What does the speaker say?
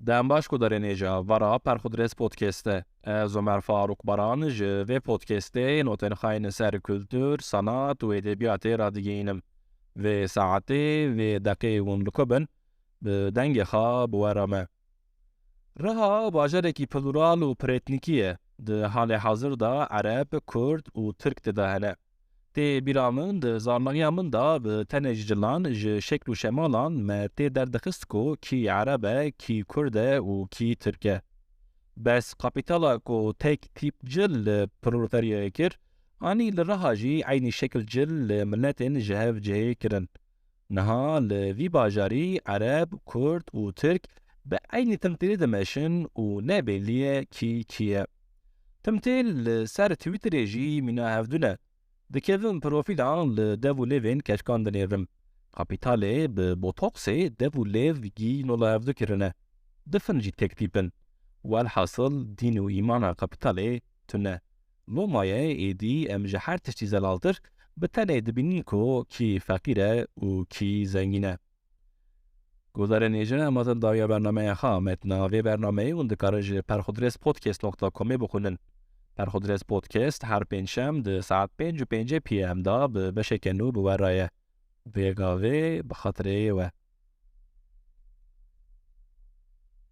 دەم باش گۆدەرێنێژە ڤەرا پەرخودرێز پۆدکێستە زۆمەر فاروق بەران ji vê podcastê notên ser kultur, sanat û edebiyatê radigihînim. Vê saetê vê deqê hûn dikubin bi dengê xwe biwere me. Riha bajarekî plural û pirêtnîkî ye. Di halê hezir de Ereb, Kurd û Tirk dide hene. Tê bîra min di zarnamiya min da bi tenê ji cilan ji şekl û şemalan me tê derdixist ku kî Ereb e, kî Kurd e û kî Tirk e. Bes kapîtala ku tek tîp cil li proletariyayê kir, anî li reha jî eynî şekil cil li milletên ji hev cihê kirin. Niha li vî bajarî Ereb, Kurd û Tirk bi eynî timtîlê dimeşin û nebêhnî ye kî kî ye. Timtêl li ser Twitterê jî mîna hevdûn e. Dikevin profîlan li dev û lêvên keşkan dinêrim. Kapîtalê bi botoksê dev û lêv gî nola hev dikirine. Difin jî tek tîpin. Welhasıl dîn û îmana kapîtalê tune. Lomayê êdî em ji her tiştî zelaltir bi tenê dibînin ku kî feqîr e û kî zengîn e. Guhdarên hematin dawiya bernameya xwe metna vê bernameyê hûn dikarin ji perxudrezpodcast.comê bixwînin. Perxudrez Podcast her pênçem di saet 5:05 PM da bi beşeke nû bi we re ye. Vê gavê bi xatirê we.